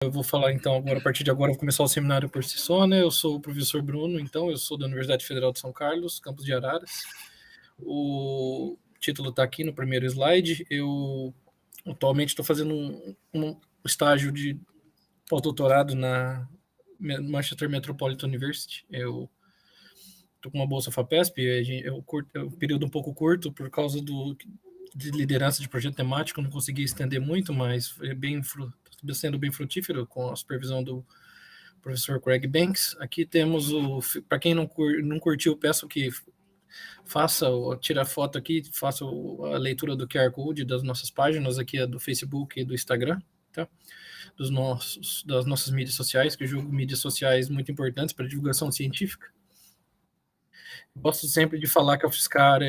Eu vou falar então agora, a partir de agora, vou começar o seminário por si só, né? Eu sou o professor Bruno, então, eu sou da Universidade Federal de São Carlos, campus de Araras. O título está aqui no primeiro slide. Eu atualmente estou fazendo um estágio de pós-doutorado na Manchester Metropolitan University. Eu estou com uma bolsa FAPESP, é um período um pouco curto por causa de liderança de projeto temático, não consegui estender muito, mas foi sendo bem frutífero com a supervisão do professor Craig Banks. Aqui temos para quem não curtiu, peço que tire a foto aqui, faça a leitura do QR Code das nossas páginas, aqui do Facebook e do Instagram, tá? Das nossas mídias sociais, que eu julgo mídias sociais muito importantes para a divulgação científica. Gosto sempre de falar que a UFSCar,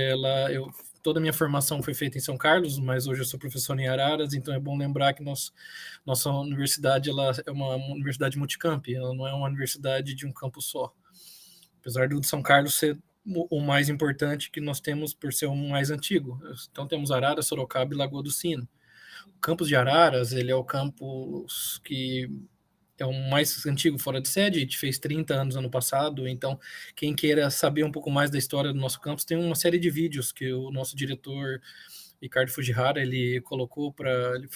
toda a minha formação foi feita em São Carlos, mas hoje eu sou professor em Araras, então é bom lembrar que nossa universidade ela é uma universidade multicamp, ela não é uma universidade de um campus só. Apesar do de São Carlos ser o mais importante que nós temos por ser o mais antigo. Então temos Araras, Sorocaba e Lagoa do Sino. O campus de Araras, ele é o campus que é o mais antigo fora de sede, a gente fez 30 anos ano passado, então quem queira saber um pouco mais da história do nosso campus, tem uma série de vídeos que o nosso diretor Ricardo Fujihara, ele colocou ele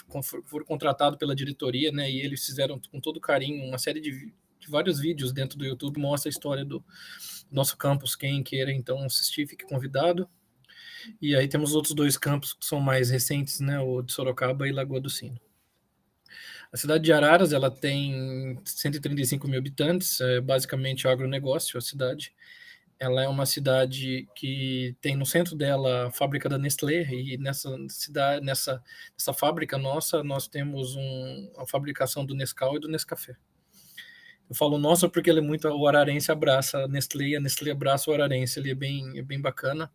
foi contratado pela diretoria, né, e eles fizeram com todo carinho uma série de vários vídeos dentro do YouTube, mostra a história do nosso campus, quem queira então assistir, fique convidado. E aí temos outros dois campos que são mais recentes, né, o de Sorocaba e Lagoa do Sino. A cidade de Araras, ela tem 135 mil habitantes, é basicamente agronegócio a cidade. Ela é uma cidade que tem no centro dela a fábrica da Nestlé, e nessa fábrica nossa, nós temos a fabricação do Nescau e do Nescafé. Eu falo nossa porque o ararense abraça a Nestlé, e a Nestlé abraça o ararense, ele é bem bacana.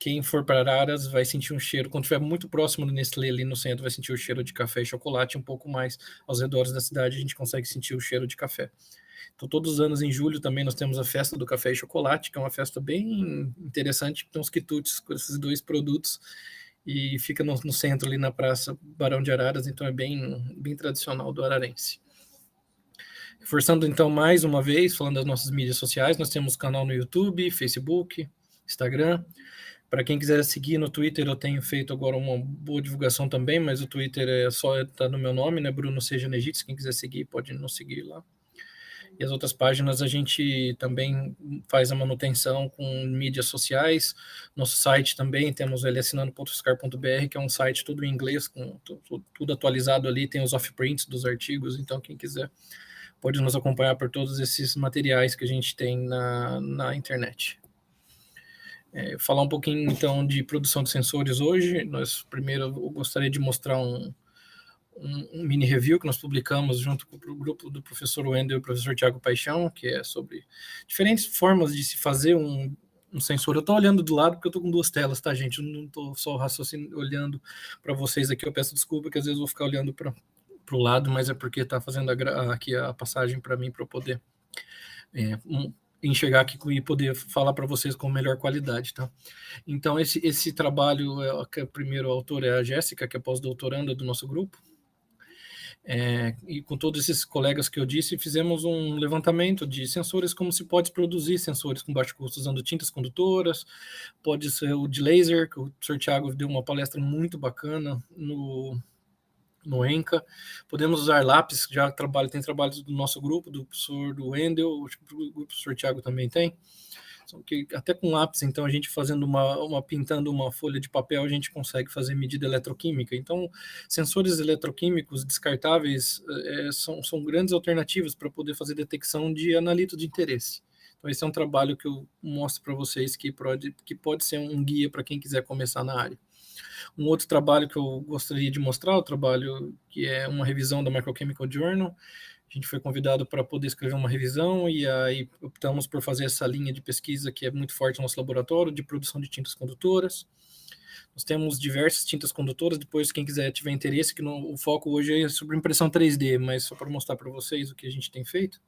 Quem for para Araras vai sentir um cheiro, quando estiver muito próximo do Nestlé ali no centro, vai sentir o cheiro de café e chocolate. Um pouco mais aos redores da cidade, a gente consegue sentir o cheiro de café. Então, todos os anos em julho também nós temos a festa do café e chocolate, que é uma festa bem interessante, que tem uns quitutes com esses dois produtos, e fica no centro ali na Praça Barão de Araras, então é bem tradicional do ararense. Reforçando então mais uma vez, falando das nossas mídias sociais, nós temos canal no YouTube, Facebook, Instagram. Para quem quiser seguir no Twitter, eu tenho feito agora uma boa divulgação também, mas o Twitter tá no meu nome, né? Bruno Seja Negite. Quem quiser seguir, pode nos seguir lá. E as outras páginas a gente também faz a manutenção com mídias sociais. Nosso site também, temos o lssinando.fiscar.br, que é um site tudo em inglês, com tudo atualizado ali, tem os off-prints dos artigos, então quem quiser pode nos acompanhar por todos esses materiais que a gente tem na internet. Falar um pouquinho, então, de produção de sensores hoje. Primeiro, eu gostaria de mostrar um mini review que nós publicamos junto com o grupo do professor Wendel e o professor Tiago Paixão, que é sobre diferentes formas de se fazer um sensor. Eu estou olhando do lado porque eu estou com duas telas, tá, gente? Eu não estou só olhando para vocês aqui. Eu peço desculpa que às vezes eu vou ficar olhando para o lado, mas é porque está fazendo aqui a passagem para mim, para eu poder enxergar aqui e poder falar para vocês com melhor qualidade, tá? Então, esse trabalho, que o primeiro autor é a Jéssica, que é pós-doutoranda do nosso grupo, e com todos esses colegas que eu disse, fizemos um levantamento de sensores, como se pode produzir sensores com baixo custo usando tintas condutoras, pode ser o de laser, que o professor Thiago deu uma palestra muito bacana no ENCA. Podemos usar lápis, tem trabalhos do nosso grupo, do professor do Wendel, o professor Thiago também tem. Até com lápis, então, a gente fazendo pintando uma folha de papel, a gente consegue fazer medida eletroquímica. Então, sensores eletroquímicos descartáveis são grandes alternativas para poder fazer detecção de analito de interesse. Então, esse é um trabalho que eu mostro para vocês que pode ser um guia para quem quiser começar na área. Um outro trabalho que eu gostaria de mostrar, o trabalho que é uma revisão da Microchemical Journal. A gente foi convidado para poder escrever uma revisão e aí optamos por fazer essa linha de pesquisa que é muito forte no nosso laboratório, de produção de tintas condutoras. Nós temos diversas tintas condutoras, depois quem tiver interesse, que o foco hoje é sobre impressão 3D, mas só para mostrar para vocês o que a gente tem feito.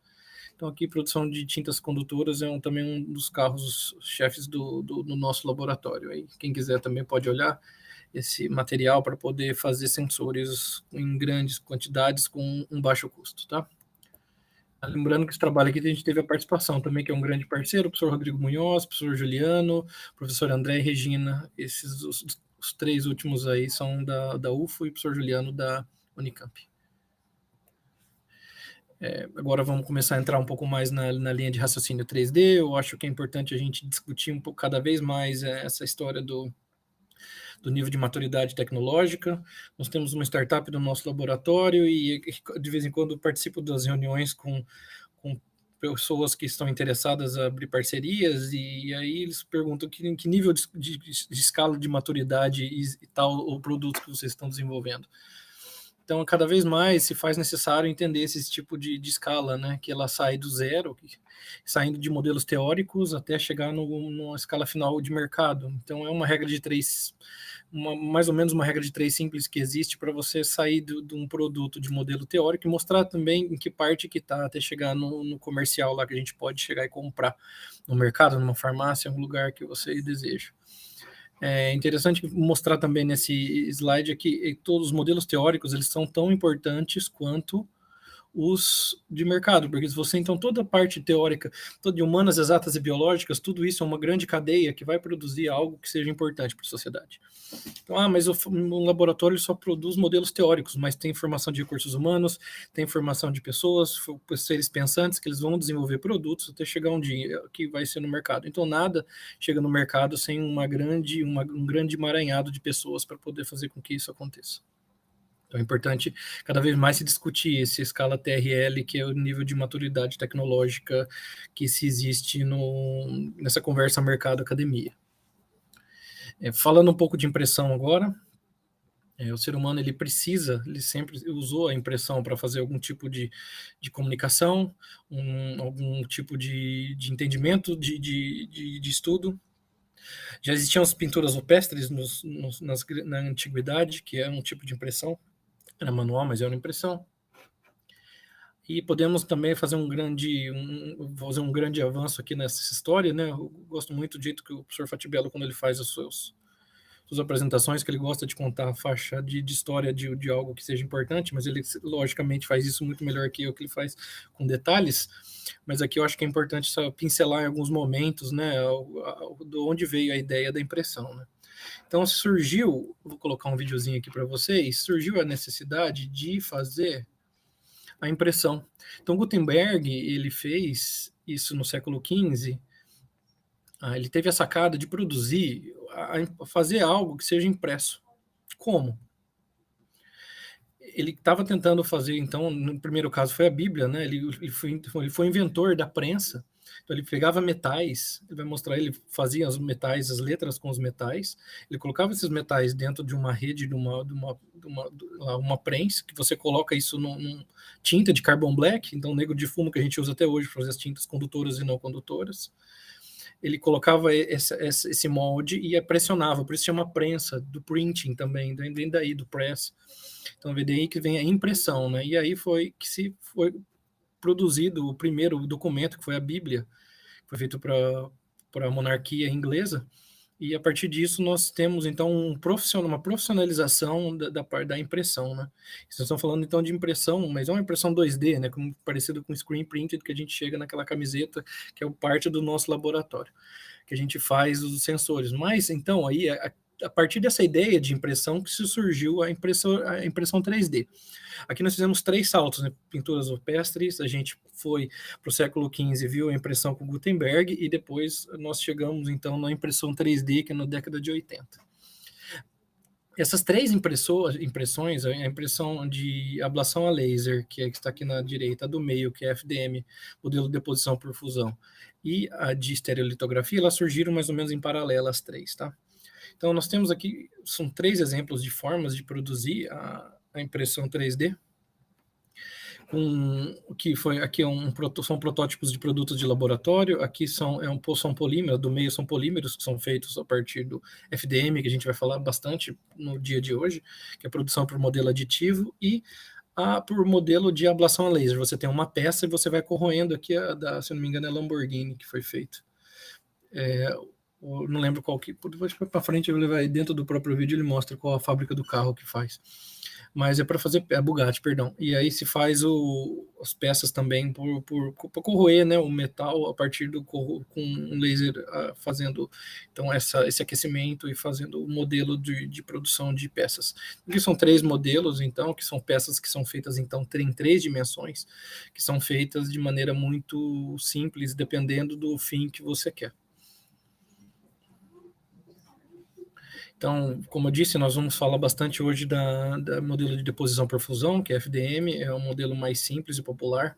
Então aqui produção de tintas condutoras é também um dos carros chefes do nosso laboratório. Aí, quem quiser também pode olhar. esse material para poder fazer sensores em grandes quantidades com um baixo custo, tá? Lembrando que esse trabalho aqui a gente teve a participação também, que é um grande parceiro, o professor Rodrigo Munhoz, o professor Juliano, o professor André e Regina. Esses os três últimos aí são da UFO e o professor Juliano da Unicamp. Agora vamos começar a entrar um pouco mais na linha de raciocínio 3D. Eu acho que é importante a gente discutir um pouco cada vez mais essa história do nível de maturidade tecnológica. Nós temos uma startup no nosso laboratório e de vez em quando participo das reuniões com pessoas que estão interessadas a abrir parcerias, e aí eles perguntam que nível de escala de maturidade e tal o produto que vocês estão desenvolvendo. Então, cada vez mais se faz necessário entender esse tipo de escala, né? Que ela sai do zero, saindo de modelos teóricos até chegar numa escala final de mercado. Então, é uma regra de três, mais ou menos uma regra de três simples que existe para você sair de um produto de modelo teórico e mostrar também em que parte que está até chegar no comercial lá que a gente pode chegar e comprar no mercado, numa farmácia, em um lugar que você deseja. É interessante mostrar também nesse slide que todos os modelos teóricos eles são tão importantes quanto os de mercado, porque se você então toda a parte teórica, toda de humanas, exatas e biológicas, tudo isso é uma grande cadeia que vai produzir algo que seja importante para a sociedade. Então, mas um laboratório só produz modelos teóricos, mas tem formação de recursos humanos, tem formação de pessoas, seres pensantes que eles vão desenvolver produtos até chegar um dia que vai ser no mercado. Então, nada chega no mercado sem um grande emaranhado de pessoas para poder fazer com que isso aconteça. Então é importante cada vez mais se discutir essa escala TRL, que é o nível de maturidade tecnológica que se existe nessa conversa mercado-academia. Falando um pouco de impressão agora, o ser humano ele sempre usou a impressão para fazer algum tipo de comunicação, algum tipo de entendimento, de estudo. Já existiam as pinturas rupestres na antiguidade, que é um tipo de impressão. Era manual, mas era impressão. E podemos também fazer um grande avanço aqui nessa história, né? Eu gosto muito do jeito que o professor Fatibello, quando ele faz as suas apresentações, que ele gosta de contar a faixa de história de algo que seja importante, mas ele, logicamente, faz isso muito melhor que eu, que ele faz com detalhes. Mas aqui eu acho que é importante só pincelar em alguns momentos, né? De onde veio a ideia da impressão, né? Então surgiu, vou colocar um videozinho aqui para vocês, surgiu a necessidade de fazer a impressão. Então Gutenberg, ele fez isso no século XV, ele teve a sacada de produzir, fazer algo que seja impresso. Como? Ele estava tentando fazer, então, no primeiro caso foi a Bíblia, né? Ele foi inventor da prensa. Então ele pegava metais, ele vai mostrar, ele fazia os metais, as letras com os metais, ele colocava esses metais dentro de uma rede, de uma prensa, que você coloca isso num tinta de carbon black, então negro de fumo que a gente usa até hoje para fazer as tintas condutoras e não condutoras. Ele colocava esse molde e pressionava, por isso chama prensa, do printing também, vem daí do press. Então vem daí que vem a impressão, né? E aí foi produzido o primeiro documento, que foi a Bíblia, que foi feito para a monarquia inglesa, e a partir disso nós temos então uma profissionalização da impressão, né? Vocês estão falando então de impressão, mas é uma impressão 2D, né? Como parecido com screen printed, que a gente chega naquela camiseta, que é parte do nosso laboratório, que a gente faz os sensores. Mas então aí a partir dessa ideia de impressão que se surgiu a impressão 3D. Aqui nós fizemos 3 saltos, né? Pinturas rupestres, a gente foi para o século XV, viu a impressão com Gutenberg, e depois nós chegamos então na impressão 3D, que é na década de 80. Essas 3 impressões, a impressão de ablação a laser, que está aqui na direita, a do meio, que é FDM, modelo de deposição por fusão, e a de estereolitografia, elas surgiram mais ou menos em paralelo, as 3, tá? Então nós temos aqui, são 3 exemplos de formas de produzir a impressão 3D, aqui são protótipos de produtos de laboratório, aqui são polímeros, do meio são polímeros que são feitos a partir do FDM, que a gente vai falar bastante no dia de hoje, que é a produção por modelo aditivo, e por modelo de ablação a laser. Você tem uma peça e você vai corroendo aqui, se eu não me engano é Lamborghini que foi feito. não lembro qual que, depois para frente ele vai dentro do próprio vídeo, ele mostra qual a fábrica do carro que faz. Mas é para fazer, é Bugatti, perdão. E aí se faz as peças também para corroer, né, o metal a partir com um laser fazendo então esse aquecimento e fazendo o modelo de produção de peças. Aqui são 3 modelos, então, que são peças que são feitas então em 3 dimensões, que são feitas de maneira muito simples, dependendo do fim que você quer. Então, como eu disse, nós vamos falar bastante hoje da modelo de deposição por fusão, que é FDM, é um modelo mais simples e popular,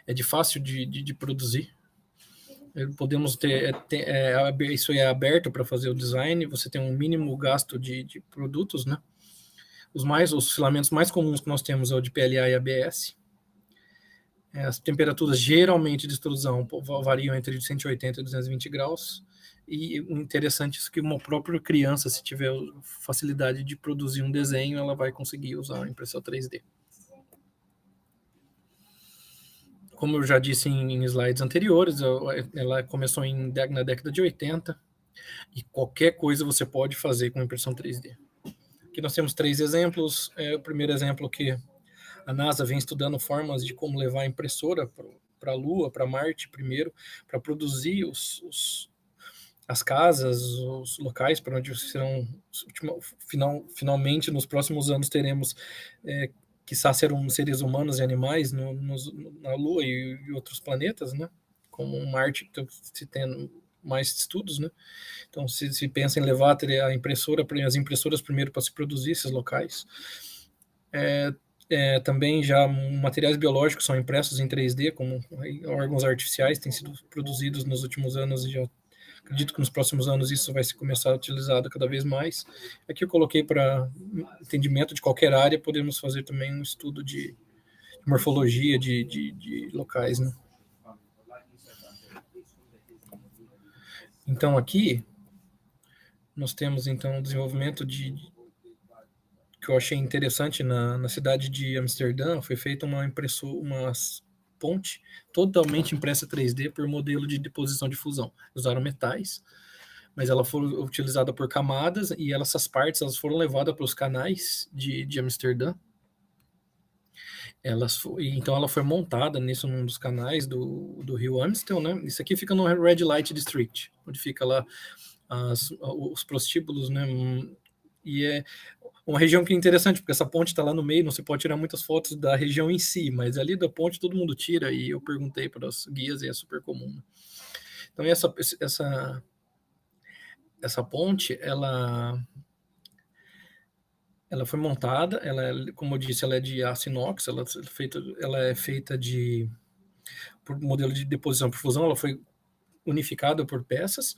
é de fácil de produzir. Podemos isso é aberto para fazer o design, você tem um mínimo gasto de produtos, né? Os filamentos mais comuns que nós temos é o de PLA e ABS. As temperaturas geralmente de extrusão variam entre 180 e 220 graus. E o interessante é que uma própria criança, se tiver facilidade de produzir um desenho, ela vai conseguir usar a impressão 3D. Como eu já disse em slides anteriores, ela começou na década de 80, e qualquer coisa você pode fazer com impressão 3D. Aqui nós temos 3 exemplos. O primeiro exemplo que a NASA vem estudando formas de como levar a impressora para a Lua, para Marte primeiro, para produzir as casas, os locais para onde serão, finalmente, nos próximos anos, teremos, quiçá, serão seres humanos e animais na Lua e outros planetas, né? Como Marte, se tem mais estudos, né? Então, se pensa em levar as impressoras primeiro para se produzir esses locais. Também já materiais biológicos são impressos em 3D, como órgãos artificiais, têm sido produzidos nos últimos anos e já acredito que nos próximos anos isso vai se começar a ser utilizado cada vez mais. Aqui eu coloquei para entendimento de qualquer área, podemos fazer também um estudo de morfologia de locais, né? Então aqui nós temos então o desenvolvimento que eu achei interessante na cidade de Amsterdã. Foi feita uma ponte totalmente impressa 3D por modelo de deposição de fusão. Usaram metais, mas ela foi utilizada por camadas, e essas partes elas foram levadas para os canais de Amsterdã. Então ela foi montada num dos canais do rio Amstel, né? Isso aqui fica no Red Light District, onde fica lá os prostíbulos, né? E é uma região que é interessante, porque essa ponte está lá no meio, não se pode tirar muitas fotos da região em si, mas ali da ponte todo mundo tira, e eu perguntei para os guias e é super comum. Então essa ponte, ela foi montada, como eu disse, ela é de aço inox, ela é feita por modelo de deposição por fusão, ela foi unificada por peças,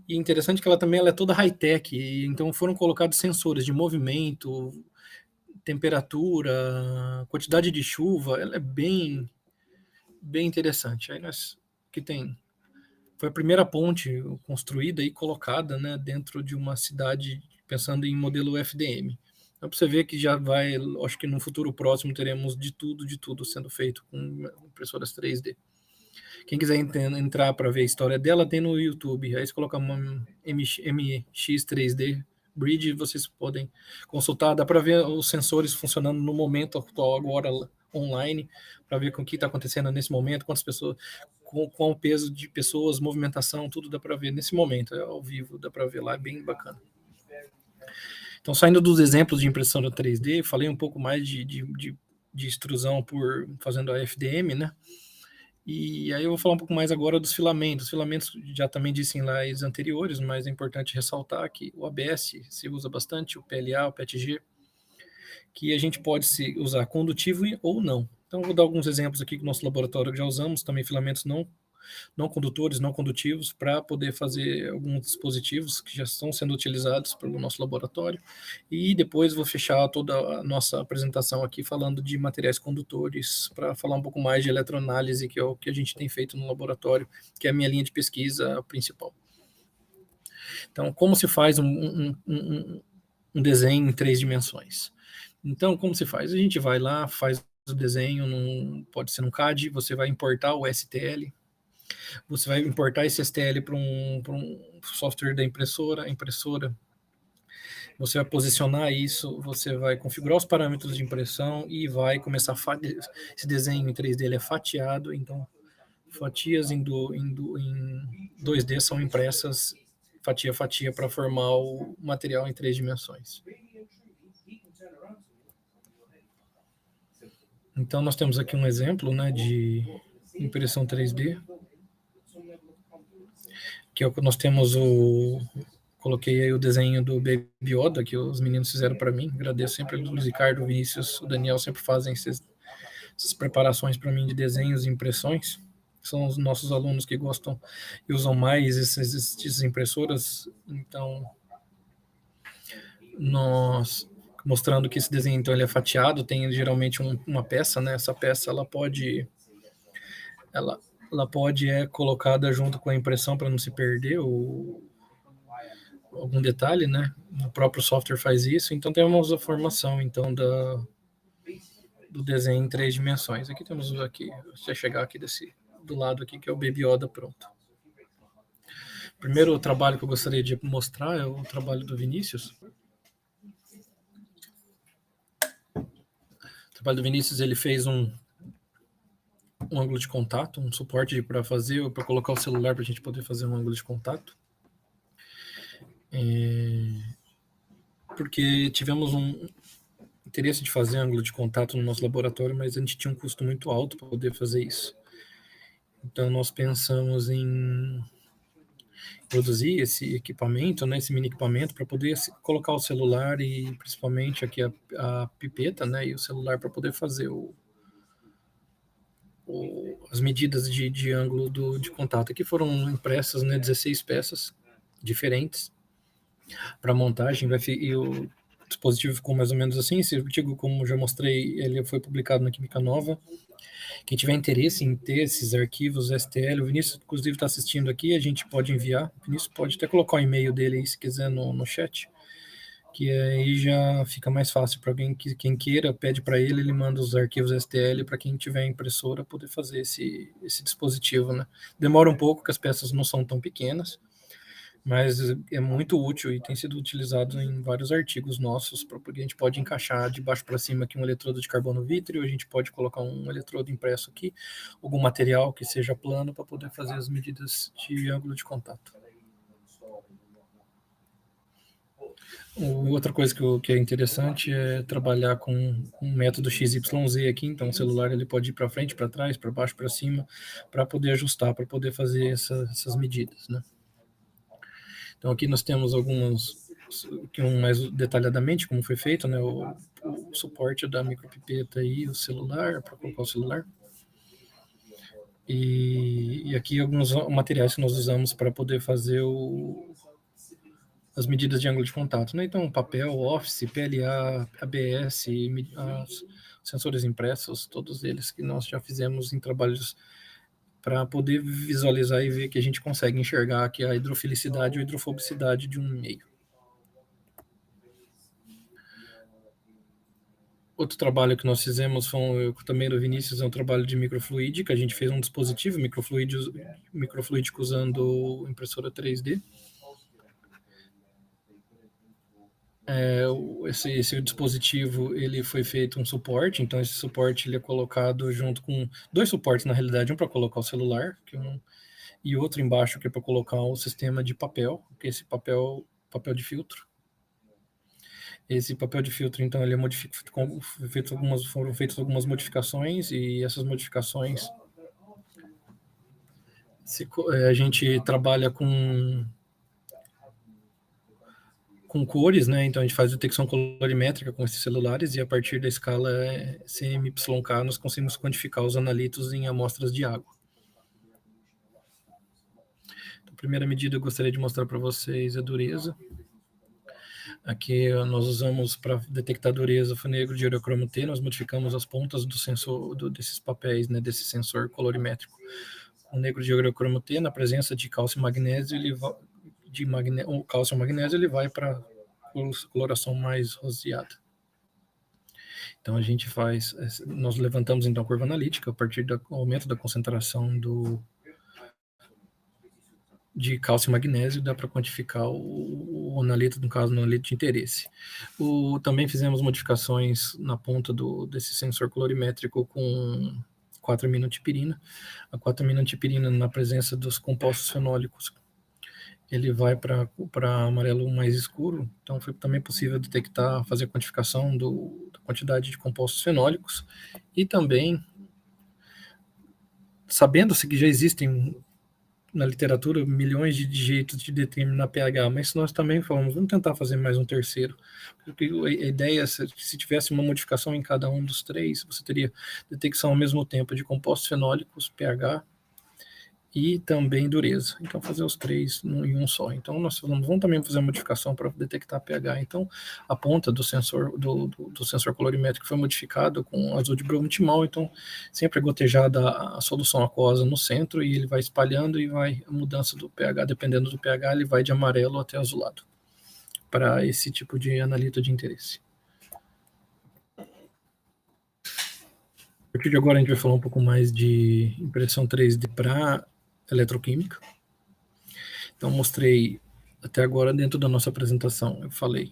e interessante que ela também é toda high-tech, então foram colocados sensores de movimento, temperatura, quantidade de chuva. Ela é bem interessante. Aí foi a primeira ponte construída e colocada, né, dentro de uma cidade, pensando em modelo FDM. Então, para você ver que acho que no futuro próximo teremos de tudo sendo feito com impressoras 3D. Quem quiser entrar para ver a história dela, tem no YouTube. Aí você coloca uma MX3D Bridge, vocês podem consultar. Dá para ver os sensores funcionando no momento atual, agora online, para ver com o que está acontecendo nesse momento, quantas pessoas, com o peso de pessoas, movimentação, tudo dá para ver nesse momento, ao vivo, dá para ver lá, é bem bacana. Então, saindo dos exemplos de impressão 3D, falei um pouco mais de extrusão fazendo a FDM, né? E aí eu vou falar um pouco mais agora dos filamentos. Os filamentos já também disse em slides anteriores, mas é importante ressaltar que o ABS se usa bastante, o PLA, o PETG, que a gente pode usar condutivo ou não. Então, eu vou dar alguns exemplos aqui que no nosso laboratório já usamos, também filamentos não condutores, não condutivos, para poder fazer alguns dispositivos que já estão sendo utilizados pelo nosso laboratório. E depois vou fechar toda a nossa apresentação aqui falando de materiais condutores, para falar um pouco mais de eletroanálise, que é o que a gente tem feito no laboratório, que é a minha linha de pesquisa principal. Então, como se faz um desenho em 3 dimensões? Então, como se faz? A gente vai lá, faz o desenho, pode ser num CAD, você vai importar o STL, você vai importar esse STL para software da impressora, a impressora, você vai posicionar isso, você vai configurar os parâmetros de impressão e vai começar esse desenho em 3D ele é fatiado, então fatias em 2D são impressas fatia a fatia para formar o material em 3 dimensões. Então nós temos aqui um exemplo, né, de impressão 3D, que nós temos coloquei aí o desenho do Baby Yoda que os meninos fizeram para mim. Agradeço sempre o Luiz Ricardo, o Vinícius, o Daniel sempre fazem essas preparações para mim de desenhos e impressões. São os nossos alunos que gostam e usam mais essas impressoras. Então, nós mostrando que esse desenho então ele é fatiado, tem geralmente uma peça, né? Essa peça ela pode colocada junto com a impressão para não se perder algum detalhe, né? O próprio software faz isso, então temos a formação então do desenho em 3 dimensões. Aqui temos deixa eu chegar aqui do lado aqui que é o Baby Yoda pronto. O primeiro trabalho que eu gostaria de mostrar é o trabalho do Vinícius. O trabalho do Vinícius, ele fez um ângulo de contato, um suporte para colocar o celular para a gente poder fazer um ângulo de contato. Porque tivemos um interesse de fazer ângulo de contato no nosso laboratório, mas a gente tinha um custo muito alto para poder fazer isso. Então nós pensamos em produzir esse equipamento, né, esse mini equipamento para poder colocar o celular e principalmente aqui a pipeta, né, e o celular para poder fazer as medidas de ângulo de contato. Aqui foram impressas, né, 16 peças diferentes para montagem, e o dispositivo ficou mais ou menos assim. Esse artigo, como já mostrei, ele foi publicado na Química Nova. Quem tiver interesse em ter esses arquivos STL, o Vinícius, inclusive, está assistindo aqui, a gente pode enviar. O Vinícius pode até colocar o e-mail dele aí, se quiser, no chat, que aí já fica mais fácil para alguém quem queira, pede para ele manda os arquivos STL para quem tiver impressora poder fazer esse dispositivo, né? Demora um pouco, porque as peças não são tão pequenas, mas é muito útil e tem sido utilizado em vários artigos nossos, porque a gente pode encaixar de baixo para cima aqui um eletrodo de carbono vítreo, a gente pode colocar um eletrodo impresso aqui, algum material que seja plano para poder fazer as medidas de ângulo de contato. Outra coisa que é interessante é trabalhar com um método XYZ aqui, então o celular ele pode ir para frente, para trás, para baixo, para cima, para poder ajustar, para poder fazer essas medidas, né? Então aqui nós temos alguns, mais detalhadamente como foi feito, né, o suporte da micropipeta e o celular, para colocar o celular. E aqui alguns materiais que nós usamos para poder fazer as medidas de ângulo de contato, né? Então papel, Office, PLA, ABS, sensores impressos, todos eles que nós já fizemos em trabalhos para poder visualizar e ver que a gente consegue enxergar aqui a hidrofilicidade ou hidrofobicidade de um meio. Outro trabalho que nós fizemos também do Vinícius é um trabalho de microfluídica. A gente fez um dispositivo microfluídico usando impressora 3D. Esse dispositivo ele foi feito um suporte, então esse suporte ele é colocado junto com 2 suportes na realidade, um para colocar o celular e outro embaixo que é para colocar o sistema de papel, que é esse papel de filtro. Esse papel de filtro então ele foram feitas algumas modificações e essas modificações a gente trabalha com cores, né? Então a gente faz detecção colorimétrica com esses celulares e a partir da escala CMYK nós conseguimos quantificar os analitos em amostras de água. Então, a primeira medida eu gostaria de mostrar para vocês a dureza. Aqui nós usamos para detectar a dureza o negro de ureocromo T, nós modificamos as pontas do sensor desses papéis, né, desse sensor colorimétrico. O negro de ureocromo T, na presença de cálcio e magnésio, o cálcio e magnésio ele vai para coloração mais roseada. Então a gente nós levantamos então a curva analítica a partir do aumento da concentração de cálcio e magnésio, dá para quantificar o analito, no caso, no analito de interesse. Também fizemos modificações na ponta desse sensor colorimétrico com 4-aminotipirina. A 4-aminotipirina, na presença dos compostos fenólicos, ele vai para amarelo mais escuro, então foi também possível detectar, fazer a quantificação da quantidade de compostos fenólicos, e também, sabendo-se que já existem na literatura milhões de jeitos de determinar pH, mas nós também falamos, vamos tentar fazer mais um terceiro, porque a ideia, se tivesse uma modificação em cada um dos três, você teria detecção ao mesmo tempo de compostos fenólicos, pH, e também dureza. Então, fazer os três em um só. Então, nós vamos também fazer uma modificação para detectar pH. Então, a ponta do sensor colorimétrico foi modificado com azul de bromo-timol. Então, sempre é gotejada a solução aquosa no centro e ele vai espalhando e vai a mudança do pH. Dependendo do pH, ele vai de amarelo até azulado para esse tipo de analito de interesse. A partir de agora, a gente vai falar um pouco mais de impressão 3D para eletroquímica. Então, mostrei até agora dentro da nossa apresentação, eu falei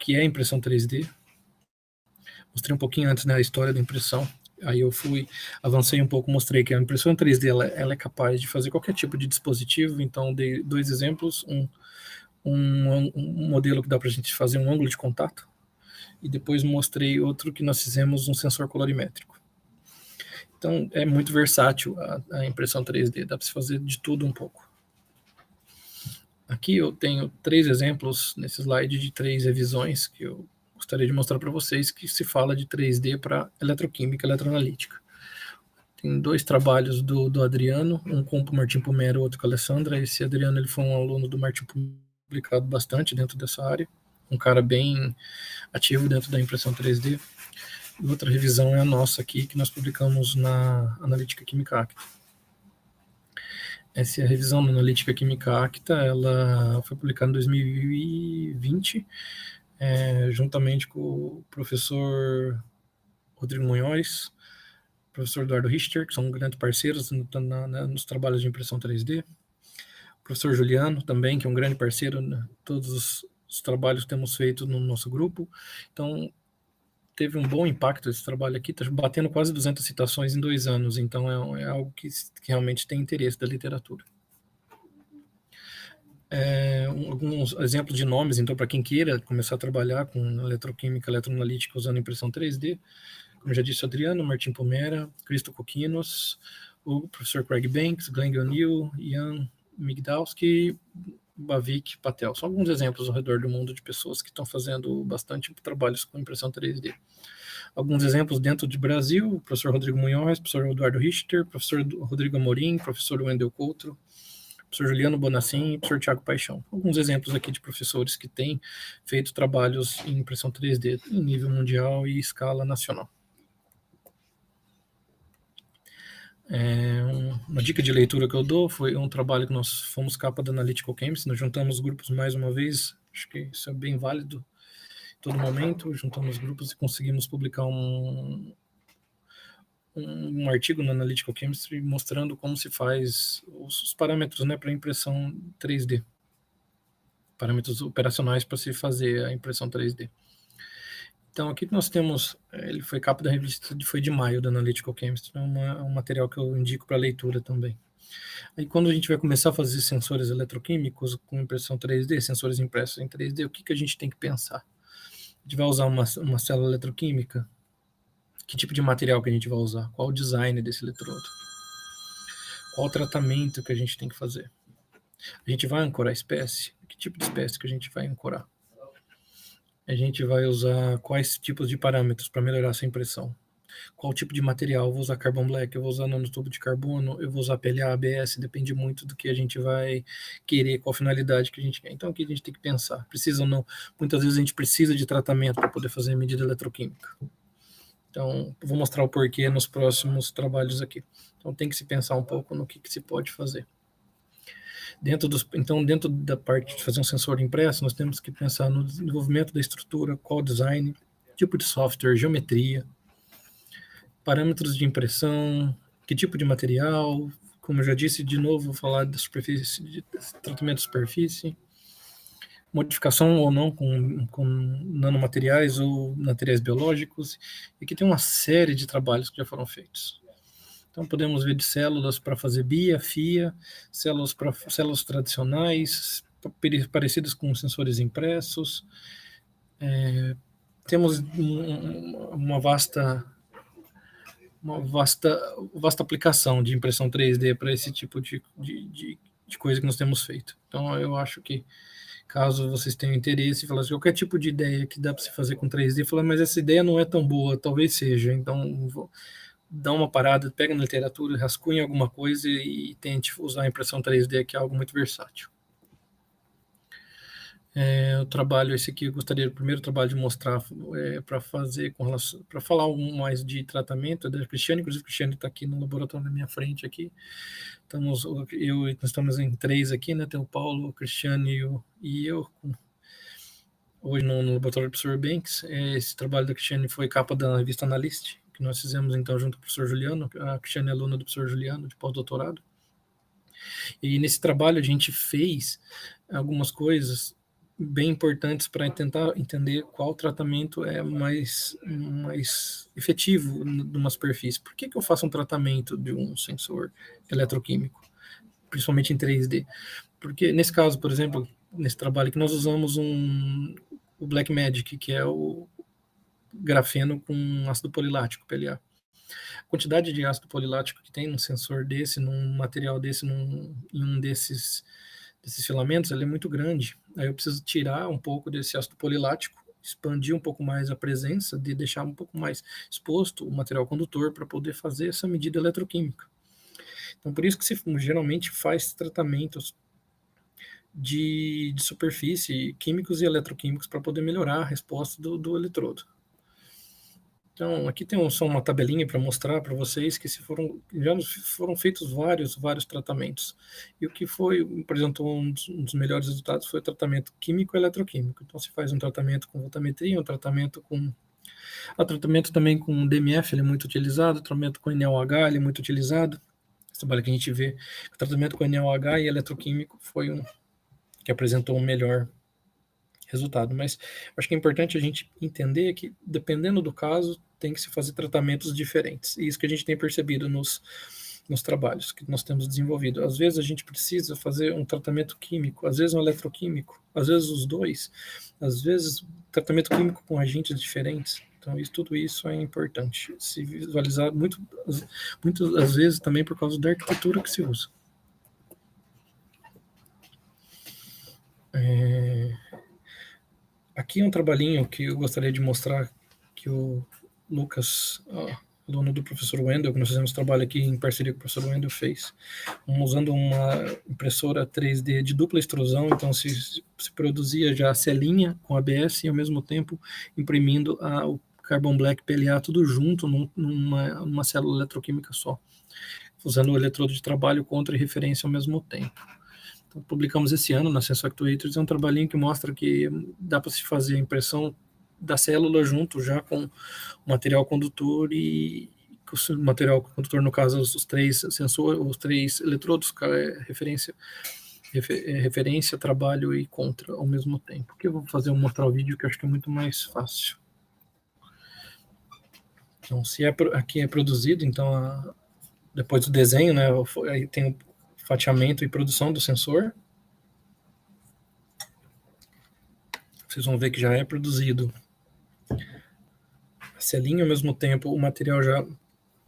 que é impressão 3D. Mostrei um pouquinho antes, né, a história da impressão. Aí eu avancei um pouco, mostrei que a impressão 3D ela é capaz de fazer qualquer tipo de dispositivo. Então, dei 2 exemplos, um modelo que dá para a gente fazer um ângulo de contato, e depois mostrei outro que nós fizemos um sensor colorimétrico. Então, é muito versátil a impressão 3D, dá para se fazer de tudo um pouco. Aqui eu tenho 3 exemplos nesse slide de 3 revisões que eu gostaria de mostrar para vocês, que se fala de 3D para eletroquímica e eletroanalítica. Tem 2 trabalhos do Adriano, um com o Martim Pumero, outro com a Alessandra. Esse Adriano ele foi um aluno do Martim, publicado bastante dentro dessa área, um cara bem ativo dentro da impressão 3D. E outra revisão é a nossa aqui, que nós publicamos na Analítica Química Acta. Essa é a revisão da Analítica Química Acta, ela foi publicada em 2020, juntamente com o professor Rodrigo Munhoz, professor Eduardo Richter, que são grandes parceiros nos trabalhos de impressão 3D. O professor Juliano também, que é um grande parceiro, né? Todos os trabalhos que temos feito no nosso grupo. Então, teve um bom impacto esse trabalho aqui, está batendo quase 200 citações em 2 anos, então é algo que realmente tem interesse da literatura. Alguns exemplos de nomes, então, para quem queira começar a trabalhar com eletroquímica, eletroanalítica usando impressão 3D, como já disse o Adriano, Martim Pomera, Cristo Kokinos, o professor Craig Banks, Glenn O'Neill, Ian Migdalski, Bhavik Patel. São alguns exemplos ao redor do mundo de pessoas que estão fazendo bastante trabalhos com impressão 3D. Alguns exemplos dentro do Brasil, o professor Rodrigo Munhoz, professor Eduardo Richter, professor Rodrigo Amorim, professor Wendel Coutro, professor Juliano Bonassin e professor Tiago Paixão. Alguns exemplos aqui de professores que têm feito trabalhos em impressão 3D em nível mundial e escala nacional. Uma dica de leitura que eu dou foi um trabalho que nós fomos capa da Analytical Chemistry, nós juntamos grupos mais uma vez, acho que isso é bem válido em todo momento, juntamos grupos e conseguimos publicar um artigo na Analytical Chemistry mostrando como se faz os parâmetros, né, para impressão 3D, parâmetros operacionais para se fazer a impressão 3D. Então, aqui nós temos, ele foi capa da revista, foi de maio da Analytical Chemistry, é um material que eu indico para leitura também. Aí, quando a gente vai começar a fazer sensores eletroquímicos com impressão 3D, sensores impressos em 3D, o que a gente tem que pensar? A gente vai usar uma célula eletroquímica? Que tipo de material que a gente vai usar? Qual o design desse eletrodo? Qual o tratamento que a gente tem que fazer? A gente vai ancorar a espécie? Que tipo de espécie que a gente vai ancorar? A gente vai usar quais tipos de parâmetros para melhorar essa impressão? Qual tipo de material? Eu vou usar carbon black, eu vou usar nanotubo de carbono, eu vou usar PLA, ABS, depende muito do que a gente vai querer, qual finalidade que a gente quer. Então, aqui a gente tem que pensar, precisa ou não, muitas vezes a gente precisa de tratamento para poder fazer a medida eletroquímica. Então, vou mostrar o porquê nos próximos trabalhos aqui. Então, tem que se pensar um pouco no que se pode fazer. Então, dentro da parte de fazer um sensor impresso, nós temos que pensar no desenvolvimento da estrutura, qual design, tipo de software, geometria, parâmetros de impressão, que tipo de material, como eu já disse, de novo, vou falar da superfície, de tratamento de superfície, modificação ou não com nanomateriais ou materiais biológicos, e aqui tem uma série de trabalhos que já foram feitos. Então, podemos ver de células para fazer BIA, FIA, células tradicionais, parecidas com sensores impressos. Temos uma vasta aplicação de impressão 3D para esse tipo de coisa que nós temos feito. Então, eu acho que, caso vocês tenham interesse, falar assim, qualquer tipo de ideia que dá para se fazer com 3D, falar, mas essa ideia não é tão boa, talvez seja. Então, dá uma parada, pega na literatura, rascunha alguma coisa e tente usar a impressão 3D, que é algo muito versátil. O trabalho, esse aqui, eu gostaria, o primeiro trabalho de mostrar para fazer com relação, para falar algo mais de tratamento da Cristiane, inclusive a Cristiane está aqui no laboratório na minha frente aqui. Nós estamos em 3 aqui, né? Tem o Paulo, a Cristiane e eu hoje no laboratório do professor Banks. Esse trabalho da Cristiane foi capa da revista Analyst, que nós fizemos então junto com o professor Juliano. A Cristiane é aluna do professor Juliano, de pós-doutorado. E nesse trabalho a gente fez algumas coisas bem importantes para tentar entender qual tratamento é mais efetivo numa superfície. Por que eu faço um tratamento de um sensor eletroquímico, principalmente em 3D? Porque nesse caso, por exemplo, nesse trabalho que nós usamos o Blackmagic, que é o grafeno com ácido polilático, PLA. A quantidade de ácido polilático que tem num sensor desse, num material desse, em um desses filamentos, ele é muito grande. Aí eu preciso tirar um pouco desse ácido polilático, expandir um pouco mais a presença, de deixar um pouco mais exposto o material condutor para poder fazer essa medida eletroquímica. Então, por isso que se geralmente faz tratamentos de superfície, químicos e eletroquímicos, para poder melhorar a resposta do eletrodo. Então, aqui tem só uma tabelinha para mostrar para vocês que já foram feitos vários tratamentos. E o que apresentou um dos melhores resultados foi o tratamento químico e eletroquímico. Então, se faz um tratamento com voltametria, tratamento também com DMF, ele é muito utilizado, tratamento com NaOH, ele é muito utilizado. Esse trabalho que a gente vê, o tratamento com NaOH e eletroquímico foi que apresentou um melhor resultado. Mas acho que é importante a gente entender que, dependendo do caso, tem que se fazer tratamentos diferentes. E isso que a gente tem percebido nos trabalhos que nós temos desenvolvido. Às vezes a gente precisa fazer um tratamento químico, às vezes um eletroquímico, às vezes os dois, às vezes tratamento químico com agentes diferentes. Então, tudo isso é importante se visualizar muitas às vezes também por causa da arquitetura que se usa. Aqui é um trabalhinho que eu gostaria de mostrar, que o Lucas, aluno do professor Wendel, que nós fizemos trabalho aqui em parceria com o professor Wendel, fez, usando uma impressora 3D de dupla extrusão. Então se produzia já a celinha com ABS e ao mesmo tempo imprimindo o Carbon Black PLA tudo junto numa célula eletroquímica só, usando o eletrodo de trabalho contra e referência ao mesmo tempo. Então, publicamos esse ano na Senso Actuators, é um trabalhinho que mostra que dá para se fazer a impressão da célula junto já com o material condutor e o material condutor, no caso, os 3 sensores, os 3 eletrodos, referência, trabalho e contra ao mesmo tempo. Aqui eu vou mostrar o vídeo, que eu acho que é muito mais fácil. Então, aqui é produzido, então, depois do desenho, né, aí tem o fatiamento e produção do sensor. Vocês vão ver que já é produzido a celinha, ao mesmo tempo o material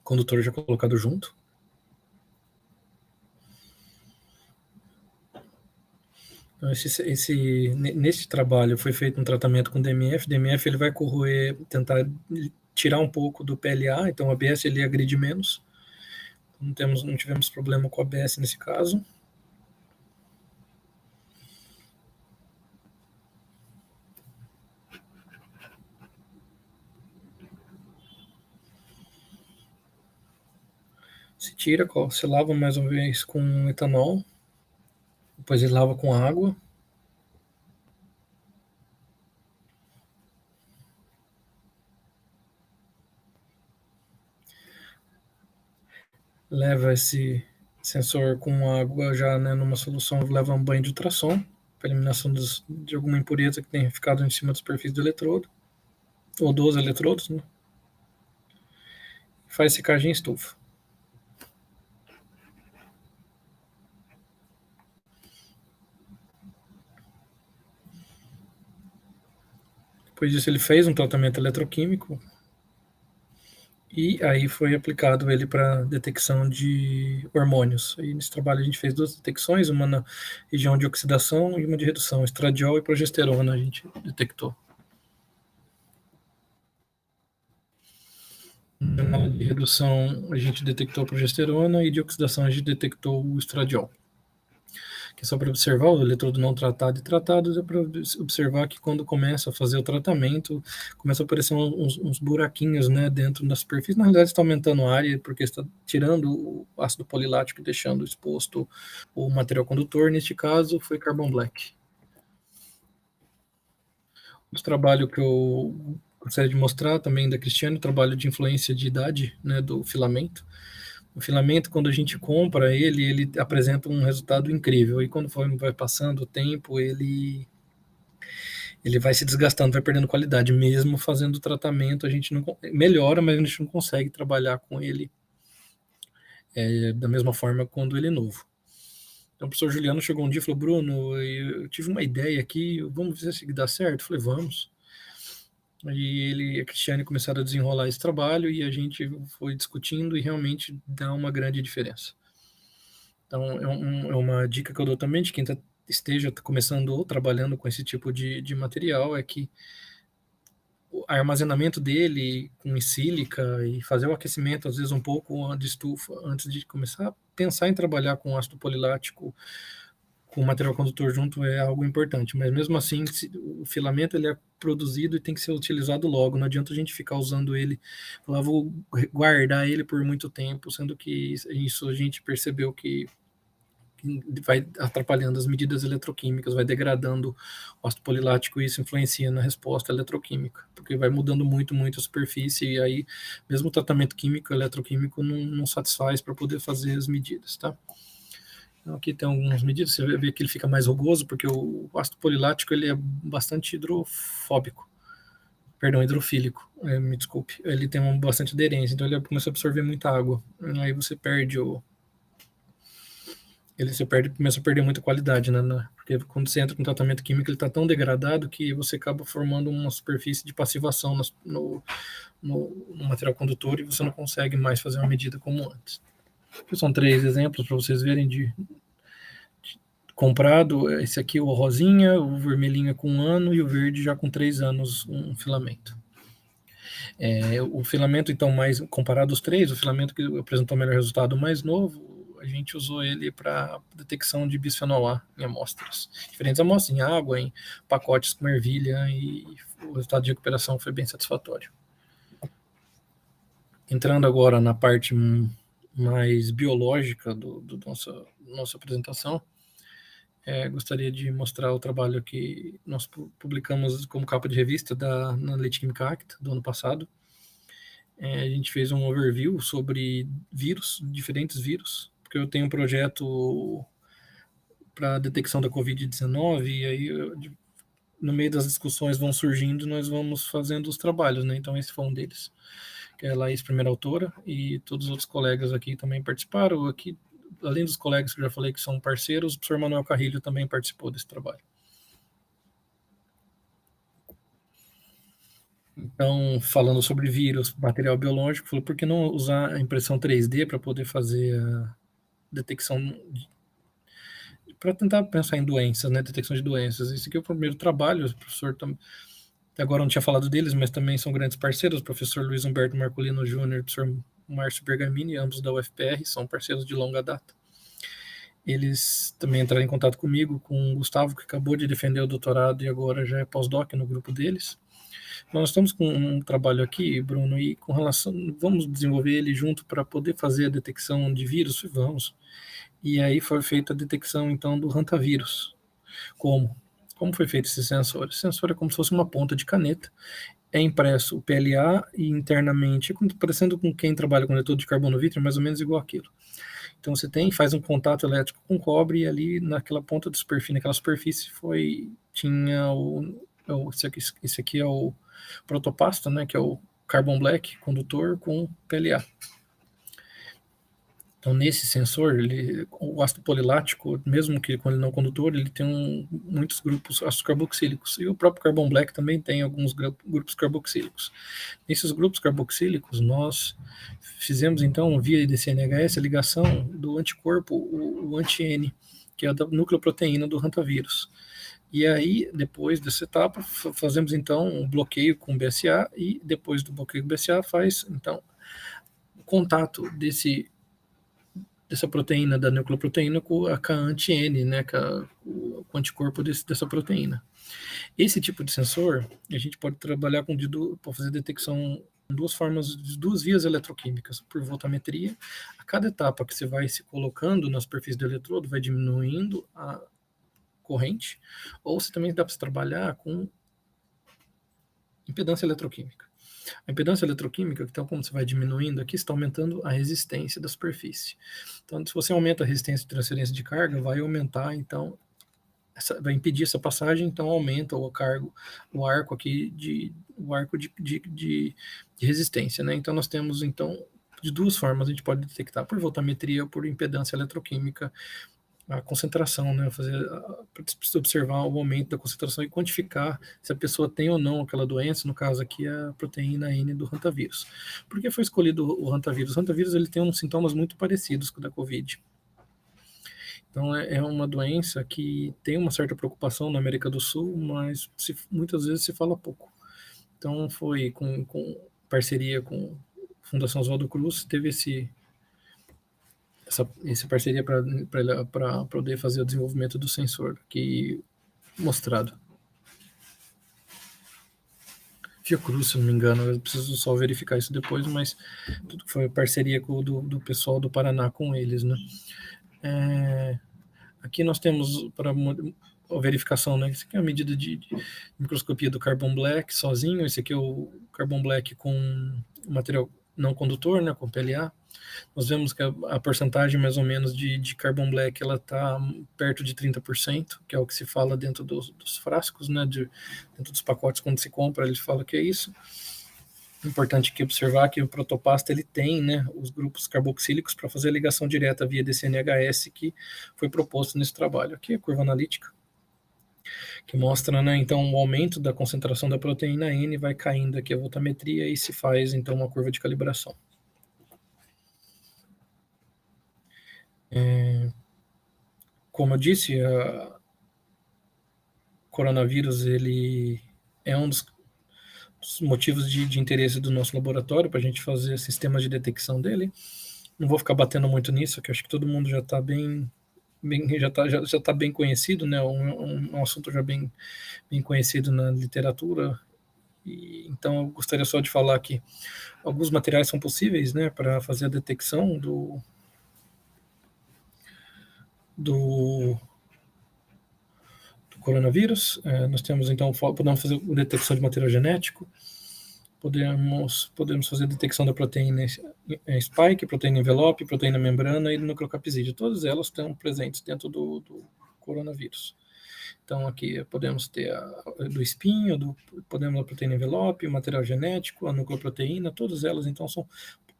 condutor já colocado junto. Então, nesse trabalho foi feito um tratamento com DMF. DMF ele vai corroer, tentar tirar um pouco do PLA, então o ABS ele agride menos. Não tivemos problema com o ABS nesse caso. Se tira, se lava mais uma vez com etanol, depois ele lava com água. Leva esse Sensor com água já, né, numa solução, leva um banho de ultrassom para eliminação de alguma impureza que tenha ficado em cima da superfície do eletrodo, ou dos eletrodos, né? Faz secagem em estufa. Depois disso, ele fez um tratamento eletroquímico e aí foi aplicado ele para detecção de hormônios. Aí nesse trabalho a gente fez 2 detecções, uma na região de oxidação e uma de redução, estradiol e progesterona a gente detectou. Na de redução a gente detectou a progesterona e de oxidação a gente detectou o estradiol. Que é só para observar o eletrodo não tratado e tratado, é para observar que quando começa a fazer o tratamento, começa a aparecer uns buraquinhos, né, dentro da superfície. Na realidade está aumentando a área, porque está tirando o ácido polilático e deixando exposto o material condutor, neste caso foi carbon black. O trabalho que eu gostaria de mostrar também da Cristiane, o trabalho de influência de idade, né, do filamento. O filamento, quando a gente compra ele, ele apresenta um resultado incrível. E quando vai passando o tempo, ele vai se desgastando, vai perdendo qualidade. Mesmo fazendo o tratamento, a gente não melhora, mas a gente não consegue trabalhar com ele da mesma forma quando ele é novo. Então o professor Juliano chegou um dia e falou: Bruno, eu tive uma ideia aqui, vamos ver se dá certo. Eu falei: vamos. Aí ele e a Cristiane começaram a desenrolar esse trabalho e a gente foi discutindo e realmente dá uma grande diferença. Então, é uma dica que eu dou também de quem esteja começando ou trabalhando com esse tipo de material, é que o armazenamento dele com sílica e fazer o aquecimento, às vezes um pouco de estufa, antes de começar a pensar em trabalhar com ácido polilático, com material condutor junto, é algo importante. Mas mesmo assim, o filamento ele é produzido e tem que ser utilizado logo. Não adianta a gente ficar usando ele, lá vou guardar ele por muito tempo, sendo que isso a gente percebeu que vai atrapalhando as medidas eletroquímicas, vai degradando o ácido polilático e isso influencia na resposta eletroquímica, porque vai mudando muito a superfície e aí mesmo o tratamento químico, eletroquímico não satisfaz para poder fazer as medidas, tá? Então aqui tem algumas medidas, você vê que ele fica mais rugoso, porque o ácido polilático ele é bastante hidrofóbico, perdão, hidrofílico, me desculpe, ele tem bastante aderência, então ele começa a absorver muita água, aí você perde começa a perder muita qualidade, né? Porque quando você entra com tratamento químico, ele está tão degradado que você acaba formando uma superfície de passivação no material condutor e você não consegue mais fazer uma medida como antes. Aqui são 3 exemplos para vocês verem de comprado. Esse aqui, o rosinha, o vermelhinho com 1 ano e o verde já com 3 anos, um filamento. O filamento, então, mais comparado aos 3, o filamento que apresentou o melhor resultado mais novo, a gente usou ele para detecção de bisfenol A em amostras. Diferentes amostras, em água, em pacotes com ervilha, e o resultado de recuperação foi bem satisfatório. Entrando agora na parte mais biológica da nossa apresentação, gostaria de mostrar o trabalho que nós publicamos como capa de revista na Leite Química Acta, do ano passado. A gente fez um overview sobre vírus, diferentes vírus, porque eu tenho um projeto para detecção da Covid-19 e aí no meio das discussões vão surgindo, nós vamos fazendo os trabalhos, né? Então esse foi um deles, que é a Laís, primeira autora, e todos os outros colegas aqui também participaram. Aqui, além dos colegas que eu já falei que são parceiros, o professor Manuel Carrilho também participou desse trabalho. Então, falando sobre vírus, material biológico, falou, por que não usar a impressão 3D para poder fazer a detecção, para tentar pensar em doenças, né, detecção de doenças. Esse aqui é o primeiro trabalho, o professor até agora não tinha falado deles, mas também são grandes parceiros, o professor Luiz Humberto Marcolino Júnior e o professor Márcio Bergamini, ambos da UFPR, são parceiros de longa data. Eles também entraram em contato comigo, com o Gustavo, que acabou de defender o doutorado e agora já é pós-doc no grupo deles. Nós estamos com um trabalho aqui, Bruno, e com relação, vamos desenvolver ele junto para poder fazer a detecção de vírus? Vamos. E aí foi feita a detecção, então, do hantavírus. Como? Como foi feito esse sensor? Esse sensor é como se fosse uma ponta de caneta, é impresso o PLA e internamente, parecendo com quem trabalha com leitor de carbono vítreo, mais ou menos igual aquilo. Então você faz um contato elétrico com cobre e ali naquela ponta da superfície, naquela superfície tinha esse aqui é o protopasto, né, que é o carbon black condutor com PLA. Então, nesse sensor, o ácido polilático, mesmo que quando ele não condutor, ele tem muitos grupos ácidos carboxílicos. E o próprio carbon black também tem alguns grupos carboxílicos. Nesses grupos carboxílicos, nós fizemos, então, via DCNHS, a ligação do anticorpo, o anti-N, que é a da nucleoproteína do hantavírus. E aí, depois dessa etapa, fazemos, então, um bloqueio com BSA, e depois do bloqueio com BSA, faz, então, o contato dessa proteína, da nucleoproteína, com a anti-N, né, com o anticorpo dessa proteína. Esse tipo de sensor, a gente pode trabalhar para fazer detecção em duas vias eletroquímicas, por voltametria. A cada etapa que você vai se colocando na superfície do eletrodo, vai diminuindo a corrente, ou você também dá para trabalhar com impedância eletroquímica. A impedância eletroquímica, então, como você vai diminuindo aqui, está aumentando a resistência da superfície. Então, se você aumenta a resistência de transferência de carga, vai aumentar, então, vai impedir essa passagem, então aumenta o arco aqui de resistência, né? Então, nós temos, então, de duas formas a gente pode detectar, por voltametria ou por impedância eletroquímica, a concentração, né? Para observar o aumento da concentração e quantificar se a pessoa tem ou não aquela doença, no caso aqui a proteína N do hantavírus. Por que foi escolhido o hantavírus? O hantavírus ele tem uns sintomas muito parecidos com o da Covid. Então é uma doença que tem uma certa preocupação na América do Sul, mas muitas vezes se fala pouco. Então foi com parceria com a Fundação Oswaldo Cruz, teve essa parceria para poder fazer o desenvolvimento do sensor aqui mostrado. Fiocruz, se não me engano, eu preciso só verificar isso depois, mas tudo foi parceria do pessoal do Paraná com eles, né? Aqui nós temos para a verificação, né? Esse aqui é a medida de microscopia do carbon black sozinho, esse aqui é o carbon black com material não condutor, né, com PLA. Nós vemos que a porcentagem mais ou menos de carbon black ela está perto de 30%, que é o que se fala dentro dos frascos, né, dentro dos pacotes quando se compra, ele fala que é isso. Importante aqui observar que o protopasta ele tem, né, os grupos carboxílicos para fazer a ligação direta via DCNHS que foi proposto nesse trabalho. Aqui é a curva analítica, que mostra, né, então, o aumento da concentração da proteína N vai caindo aqui a voltametria e se faz, então, uma curva de calibração. Como eu disse, o coronavírus ele é um dos motivos de interesse do nosso laboratório para a gente fazer sistemas de detecção dele. Não vou ficar batendo muito nisso, que acho que todo mundo já está já tá bem conhecido, né? Um assunto já bem conhecido na literatura. Então eu gostaria só de falar que alguns materiais são possíveis, né, para fazer a detecção do coronavírus. Nós temos, então, podemos fazer a detecção de material genético, podemos fazer a detecção da proteína spike, proteína envelope, proteína membrana e nucleocapsídeo. Todas elas estão presentes dentro do coronavírus. Então, aqui podemos ter do espinho, podemos a proteína envelope, o material genético, a nucleoproteína, todas elas, então, são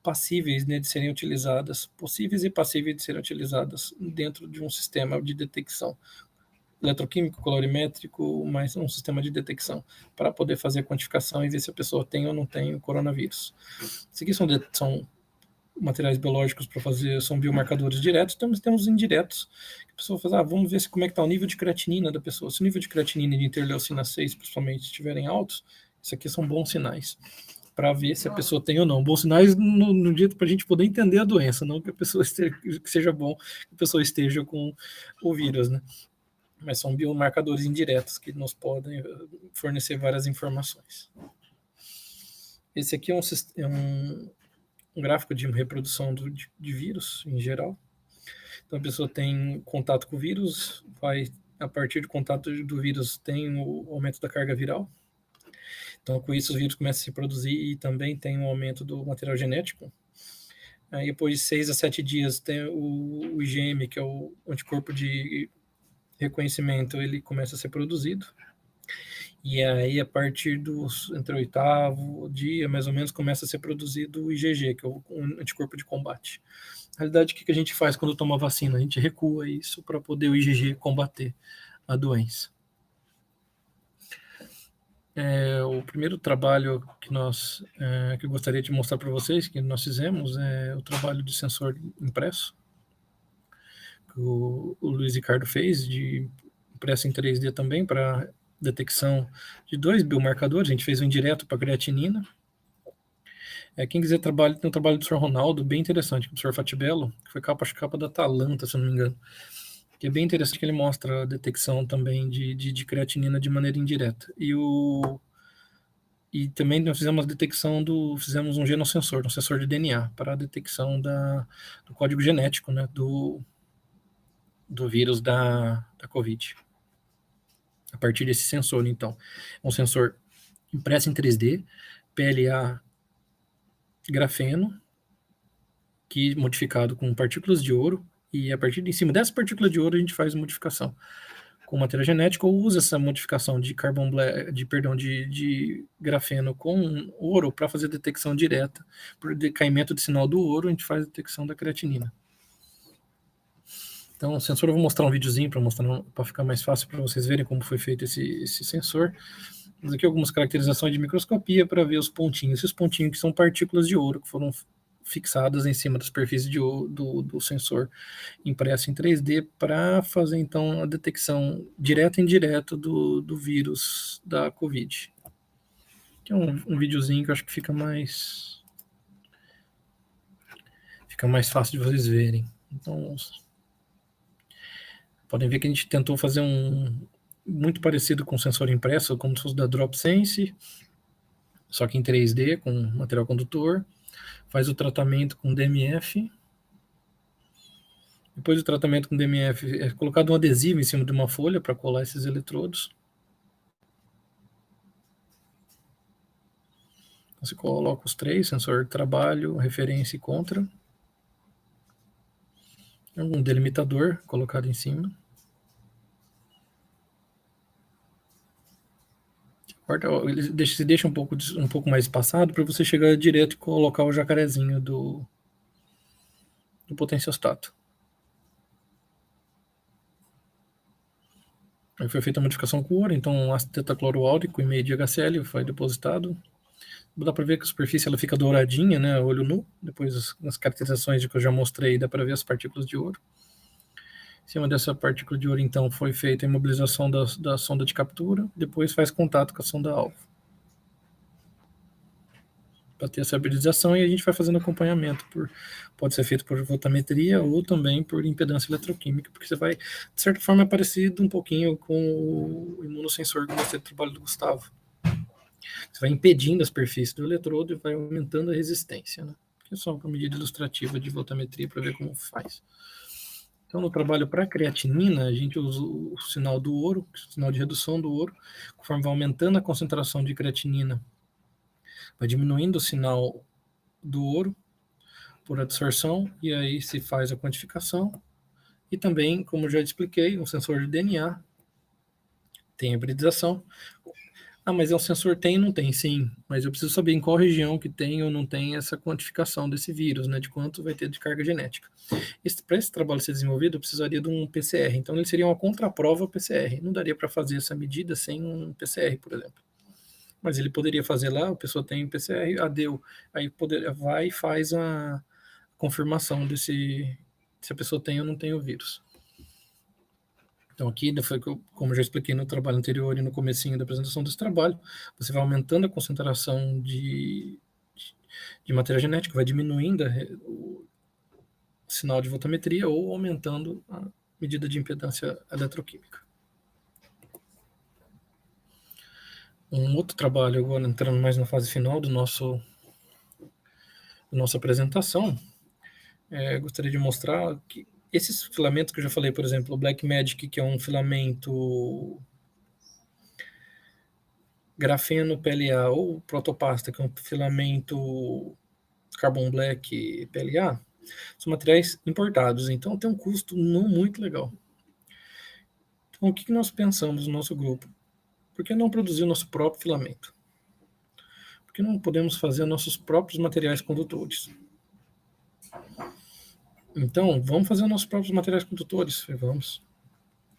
passíveis, né, de serem utilizadas, possíveis e passíveis de serem utilizadas dentro de um sistema de detecção eletroquímico, colorimétrico, mas um sistema de detecção para poder fazer a quantificação e ver se a pessoa tem ou não tem o coronavírus. Isso aqui são materiais biológicos para fazer, são biomarcadores diretos, temos indiretos. A pessoa faz, vamos ver como é que está o nível de creatinina da pessoa. Se o nível de creatinina e de interleucina 6, principalmente, estiverem altos, isso aqui são bons sinais para ver se a pessoa tem ou não. Bons sinais no dia para a gente poder entender a doença, não que a pessoa que seja bom que a pessoa esteja com o vírus, né? Mas são biomarcadores indiretos que nos podem fornecer várias informações. Esse aqui é um gráfico de reprodução de vírus em geral. Então a pessoa tem contato com o vírus, a partir do contato do vírus tem o aumento da carga viral. Então com isso os vírus começam a se produzir e também tem um aumento do material genético. Aí depois de 6 a 7 dias tem o IgM, que é o anticorpo de reconhecimento, ele começa a ser produzido. E aí, a partir entre o 8º dia, mais ou menos, começa a ser produzido o IgG, que é o anticorpo de combate. Na realidade, o que a gente faz quando toma vacina? A gente recua isso para poder o IgG combater a doença. O primeiro trabalho que eu gostaria de mostrar para vocês, que nós fizemos, é o trabalho de sensor impresso, que o Luiz Ricardo fez, de impresso em 3D também, para detecção de 2 biomarcadores. A gente fez um indireto para creatinina. Quem quiser tem um trabalho do Sr. Ronaldo, bem interessante, com o Sr. Fatibello, que foi capa da Atalanta, se eu não me engano, que é bem interessante, que ele mostra a detecção também de creatinina de maneira indireta. E também nós fizemos um genossensor, um sensor de DNA, para a detecção do código genético, né, do vírus da Covid. A partir desse sensor, então. Um sensor impresso em 3D, PLA grafeno, que modificado com partículas de ouro, e a partir de cima dessa partícula de ouro a gente faz modificação com matéria genética, ou usa essa modificação de de grafeno com ouro para fazer detecção direta. Por decaimento de sinal do ouro, a gente faz a detecção da creatinina. Então, o sensor, eu vou mostrar um videozinho para ficar mais fácil para vocês verem como foi feito esse sensor. Mas aqui algumas caracterizações de microscopia para ver os pontinhos. Esses pontinhos que são partículas de ouro que foram fixadas em cima da superfície do sensor impresso em 3D para fazer, então, a detecção direta e indireta do vírus da Covid. Aqui é um videozinho que eu acho que fica mais fácil de vocês verem. Então, podem ver que a gente tentou fazer muito parecido com o sensor impresso, como se fosse da DropSense, só que em 3D, com material condutor. Faz o tratamento com DMF. Depois do tratamento com DMF, é colocado um adesivo em cima de uma folha para colar esses eletrodos. Você coloca os 3, sensor de trabalho, referência e contra. Um delimitador colocado em cima. Ele se deixa um pouco mais espaçado para você chegar direto e colocar o jacarezinho do potenciostato. Aí foi feita a modificação com ouro, então ácido tetacloroáurico em meio de HCl foi depositado. Dá para ver que a superfície ela fica douradinha, né, olho nu. Depois as caracterizações que eu já mostrei, dá para ver as partículas de ouro. Em cima dessa partícula de ouro, então, foi feita a imobilização da sonda de captura, depois faz contato com a sonda alvo. Para ter essa habilitação, e a gente vai fazendo acompanhamento. Pode ser feito por voltametria ou também por impedância eletroquímica, porque você vai, de certa forma, é parecido um pouquinho com o imunossensor que eu mostrei do trabalho do Gustavo. Você vai impedindo a superfície do eletrodo e vai aumentando a resistência, né? Que é só uma medida ilustrativa de voltametria para ver como faz. Então, no trabalho para creatinina, a gente usa o sinal do ouro, o sinal de redução do ouro, conforme vai aumentando a concentração de creatinina, vai diminuindo o sinal do ouro por absorção, e aí se faz a quantificação. E também, como eu já expliquei, um sensor de DNA tem hibridização. Mas é um sensor, tem e não tem, sim. Mas eu preciso saber em qual região que tem ou não tem essa quantificação desse vírus, né? De quanto vai ter de carga genética. Para esse trabalho ser desenvolvido, eu precisaria de um PCR. Então, ele seria uma contraprova ao PCR. Não daria para fazer essa medida sem um PCR, por exemplo. Mas ele poderia fazer lá, a pessoa tem PCR, deu. Aí vai e faz a confirmação se a pessoa tem ou não tem o vírus. Então aqui, foi como eu já expliquei no trabalho anterior e no comecinho da apresentação desse trabalho, você vai aumentando a concentração de matéria genética, vai diminuindo o sinal de voltametria ou aumentando a medida de impedância eletroquímica. Um outro trabalho, agora entrando mais na fase final da nossa apresentação, gostaria de mostrar que esses filamentos que eu já falei, por exemplo, o Blackmagic, que é um filamento grafeno PLA, ou protopasta, que é um filamento Carbon Black, PLA, são materiais importados, então tem um custo não muito legal. Então, o que nós pensamos no nosso grupo? Por que não produzir o nosso próprio filamento? Por que não podemos fazer nossos próprios materiais condutores? Então, vamos fazer nossos próprios materiais condutores. Vamos.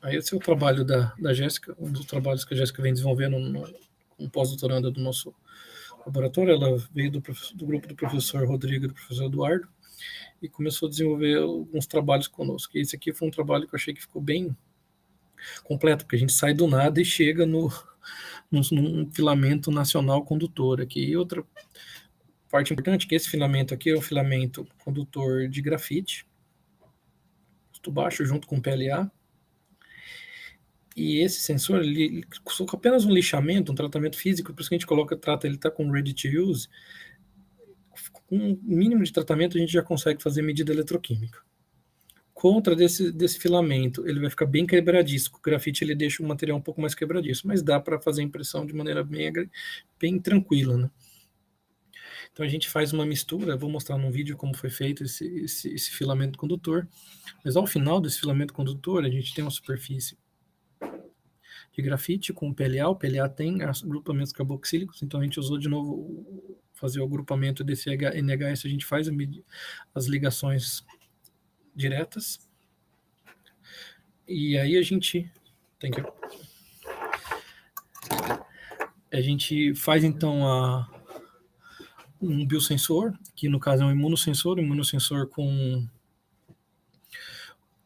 Aí esse é o trabalho da Jéssica, um dos trabalhos que a Jéssica vem desenvolvendo no pós-doutoranda do nosso laboratório. Ela veio do grupo do professor Rodrigo e do professor Eduardo e começou a desenvolver alguns trabalhos conosco. E esse aqui foi um trabalho que eu achei que ficou bem completo, porque a gente sai do nada e chega num filamento nacional condutor aqui. E outra parte importante é que esse filamento aqui é um filamento condutor de grafite, custo baixo, junto com PLA. E esse sensor, ele com apenas um lixamento, um tratamento físico, por isso que a gente trata ele tá com ready to use, com um mínimo de tratamento a gente já consegue fazer medida eletroquímica. Contra desse filamento, ele vai ficar bem quebradiço. O grafite ele deixa o material um pouco mais quebradiço, mas dá para fazer a impressão de maneira bem tranquila, né? Então a gente faz uma mistura, vou mostrar num vídeo como foi feito esse filamento condutor, mas ao final desse filamento condutor a gente tem uma superfície de grafite com PLA. O PLA tem agrupamentos carboxílicos, então a gente usou de novo fazer o agrupamento desse NHS, a gente faz as ligações diretas, e aí a gente faz então um biosensor, que no caso é um imunossensor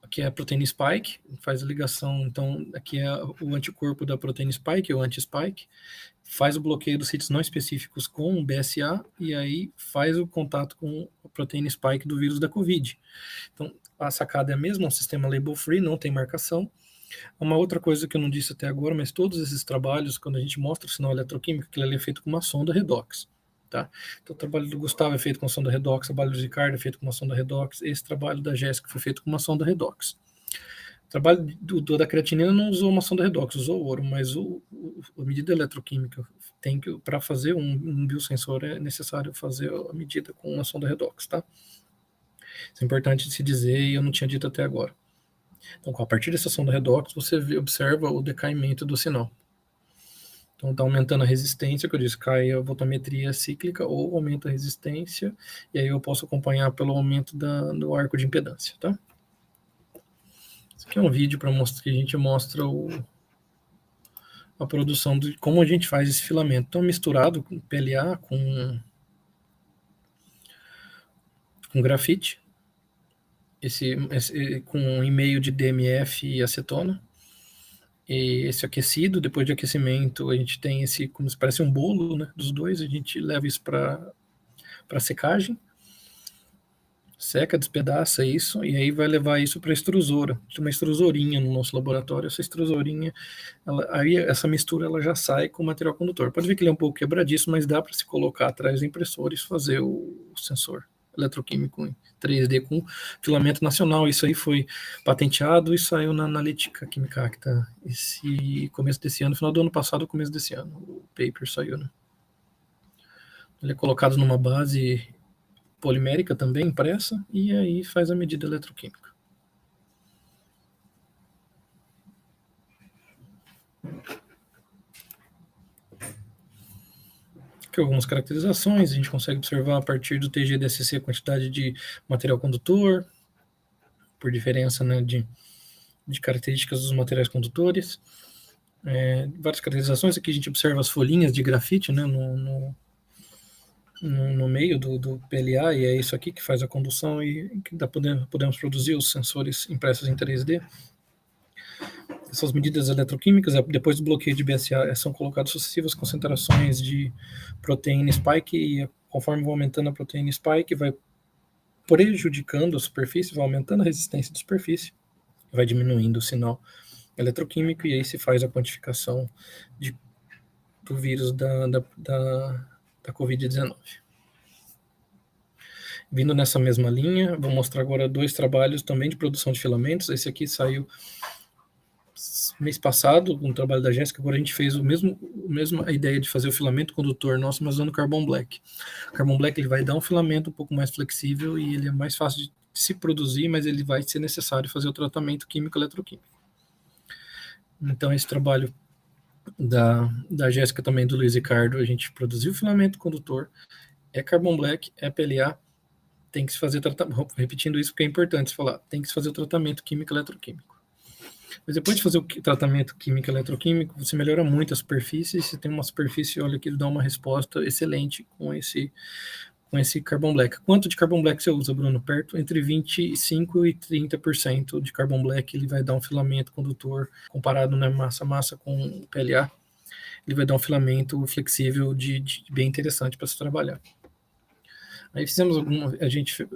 que é a proteína spike, faz a ligação, então aqui é o anticorpo da proteína spike, o anti-spike, faz o bloqueio dos sítios não específicos com o BSA, e aí faz o contato com a proteína spike do vírus da Covid. Então, a sacada é a mesma, um sistema label-free, não tem marcação. Uma outra coisa que eu não disse até agora, mas todos esses trabalhos, quando a gente mostra o sinal eletroquímico, aquilo ali é feito com uma sonda redox. Tá? Então, o trabalho do Gustavo é feito com uma sonda redox, o trabalho do Ricardo é feito com uma sonda redox, esse trabalho da Jéssica foi feito com uma sonda redox. O trabalho da creatinina não usou uma sonda redox, usou ouro, mas a medida eletroquímica para fazer um biosensor é necessário fazer a medida com uma sonda redox, tá? Isso é importante de se dizer e eu não tinha dito até agora. Então, a partir dessa sonda redox, você observa o decaimento do sinal. Então está aumentando a resistência, que eu disse, cai a voltametria cíclica ou aumenta a resistência, e aí eu posso acompanhar pelo aumento do arco de impedância, tá? Esse aqui é um vídeo para mostrar que a gente mostra a produção de como a gente faz esse filamento. Então misturado com PLA, com grafite, com 1,5 de DMF e acetona. E esse aquecido, depois de aquecimento, a gente tem esse, como se parece um bolo, né, dos dois, a gente leva isso para secagem, seca, despedaça isso, e aí vai levar isso para extrusora. Tem uma extrusorinha no nosso laboratório, essa extrusorinha, aí essa mistura ela já sai com o material condutor. Pode ver que ele é um pouco quebradiço, mas dá para se colocar atrás do impressor e fazer o sensor eletroquímico em 3D com filamento nacional. Isso aí foi patenteado e saiu na Analítica Química Acta esse começo desse ano, final do ano passado, começo desse ano, o paper saiu, né? Ele é colocado numa base polimérica também impressa e aí faz a medida eletroquímica. Aqui algumas caracterizações, a gente consegue observar a partir do TGDSC a quantidade de material condutor, por diferença, né, de características dos materiais condutores. Várias caracterizações, aqui a gente observa as folhinhas de grafite, né, no meio do PLA, e é isso aqui que faz a condução e que podemos produzir os sensores impressos em 3D. Essas medidas eletroquímicas, depois do bloqueio de BSA, são colocadas sucessivas concentrações de proteína spike, e conforme vai aumentando a proteína spike, vai prejudicando a superfície, vai aumentando a resistência da superfície, vai diminuindo o sinal eletroquímico, e aí se faz a quantificação do vírus da Covid-19. Vindo nessa mesma linha, vou mostrar agora 2 trabalhos também de produção de filamentos. Esse aqui saiu mês passado, com o trabalho da Jéssica, agora a gente fez a ideia de fazer o filamento condutor nosso, mas usando Carbon Black. O Carbon Black ele vai dar um filamento um pouco mais flexível e ele é mais fácil de se produzir, mas ele vai ser necessário fazer o tratamento químico-eletroquímico. Então, esse trabalho da Jéssica também, do Luiz Ricardo, a gente produziu o filamento condutor, é Carbon Black, é PLA, tem que se fazer tratamento, repetindo isso porque é importante se falar, tem que se fazer o tratamento químico-eletroquímico. Mas depois de fazer o tratamento químico-eletroquímico, você melhora muito a superfície, você tem uma superfície, olha, que dá uma resposta excelente com esse Carbon Black. Quanto de Carbon Black você usa, Bruno? Perto entre 25% e 30% de Carbon Black, ele vai dar um filamento condutor, comparado na massa com o PLA, ele vai dar um filamento flexível bem interessante para se trabalhar. Aí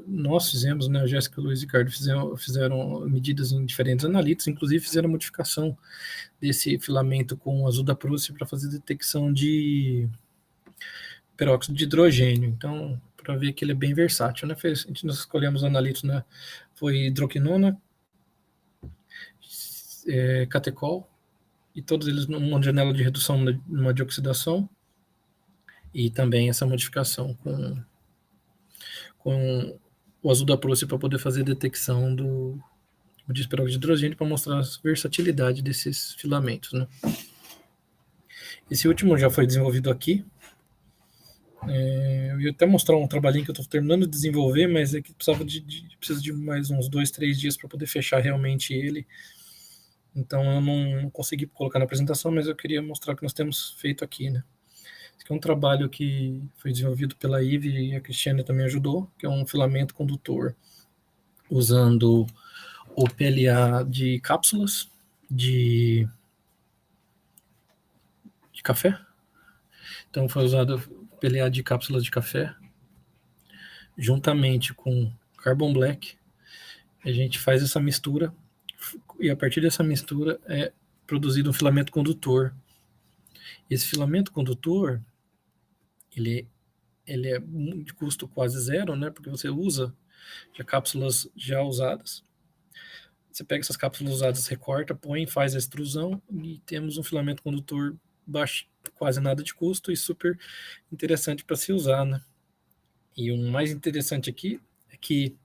nós fizemos, né, a Jéssica e o Luiz Ricardo fizeram medidas em diferentes analitos, inclusive fizeram modificação desse filamento com azul da Prússia para fazer detecção de peróxido de hidrogênio. Então, para ver que ele é bem versátil, né? Nós escolhemos analitos, né? Foi hidroquinona, catecol, e todos eles numa janela de redução numa de oxidação, e também essa modificação com o azul da Prússia para poder fazer detecção do peróxido de hidrogênio para mostrar a versatilidade desses filamentos, né? Esse último já foi desenvolvido aqui. Eu ia até mostrar um trabalhinho que eu estou terminando de desenvolver, mas é que precisa de mais uns 2, 3 dias para poder fechar realmente ele. Então eu não consegui colocar na apresentação, mas eu queria mostrar o que nós temos feito aqui, né? Que é um trabalho que foi desenvolvido pela Ive e a Cristiane também ajudou, que é um filamento condutor usando o PLA de cápsulas de café. Então foi usado PLA de cápsulas de café juntamente com Carbon Black. A gente faz essa mistura e a partir dessa mistura é produzido um filamento condutor. Esse filamento condutor ele é de custo quase zero, né? Porque você usa já cápsulas já usadas. Você pega essas cápsulas usadas, recorta, põe, faz a extrusão e temos um filamento condutor baixo, quase nada de custo e super interessante para se usar, né? E o mais interessante aqui é que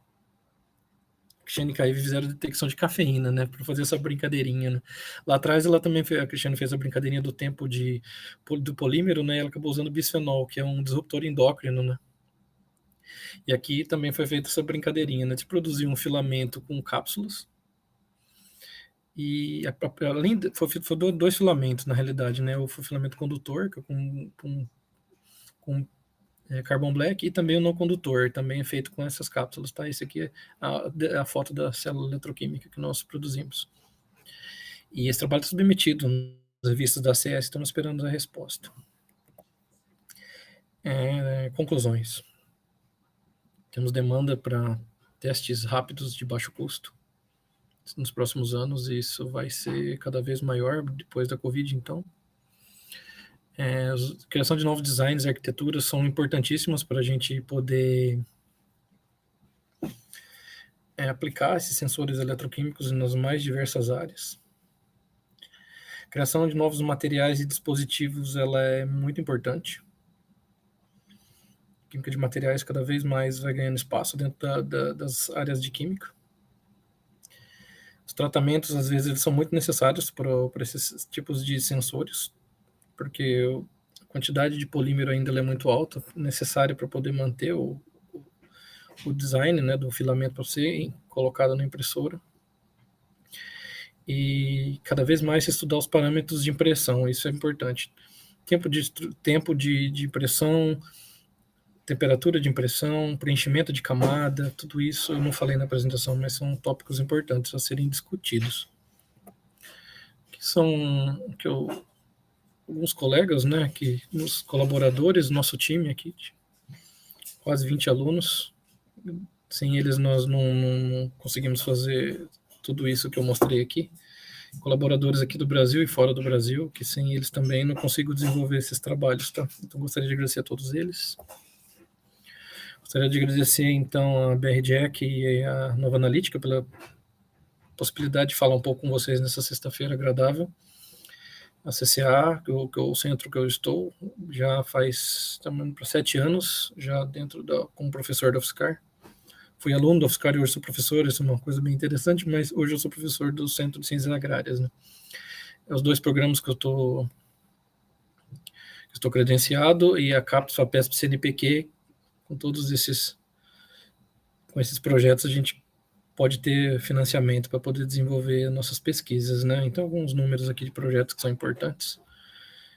Cristiane e Caive fizeram detecção de cafeína, né, para fazer essa brincadeirinha, né? Lá atrás ela também a Cristiane fez a brincadeirinha do tempo do polímero, né? Ela acabou usando bisfenol, que é um disruptor endócrino, né? E aqui também foi feita essa brincadeirinha, né, de produzir um filamento com cápsulas. E além foi 2 filamentos na realidade, né? O filamento condutor, que é com Carbon Black, e também o não condutor, também é feito com essas cápsulas, tá? Esse aqui é a foto da célula eletroquímica que nós produzimos. E esse trabalho está submetido nas revistas da CS, estamos esperando a resposta. Conclusões. Temos demanda para testes rápidos de baixo custo nos próximos anos, e isso vai ser cada vez maior depois da Covid, então. A criação de novos designs e arquiteturas são importantíssimas para a gente poder aplicar esses sensores eletroquímicos nas mais diversas áreas. A criação de novos materiais e dispositivos ela é muito importante. A química de materiais cada vez mais vai ganhando espaço dentro das áreas de química. Os tratamentos, às vezes, eles são muito necessários para esses tipos de sensores, porque a quantidade de polímero ainda é muito alta, necessária para poder manter o design, né, do filamento para ser colocado na impressora. E cada vez mais estudar os parâmetros de impressão, isso é importante. Tempo de impressão, temperatura de impressão, preenchimento de camada, tudo isso eu não falei na apresentação, mas são tópicos importantes a serem discutidos. Alguns colegas, né, nos colaboradores, nosso time aqui, quase 20 alunos, sem eles nós não conseguimos fazer tudo isso que eu mostrei aqui. Colaboradores aqui do Brasil e fora do Brasil, que sem eles também não consigo desenvolver esses trabalhos, tá? Então gostaria de agradecer a todos eles. Gostaria de agradecer então a BR Jack e a Nova Analítica pela possibilidade de falar um pouco com vocês nessa sexta-feira agradável. A CCA, que é o centro que eu estou, já faz, estamos para 7 anos, já como professor da UFSCar. Fui aluno da UFSCar e hoje sou professor, isso é uma coisa bem interessante, mas hoje eu sou professor do Centro de Ciências Agrárias, né? É os 2 programas que eu estou credenciado, e a CAPES, FAPESP, CNPq, com esses projetos a gente pode ter financiamento para poder desenvolver nossas pesquisas, né? Então, alguns números aqui de projetos que são importantes.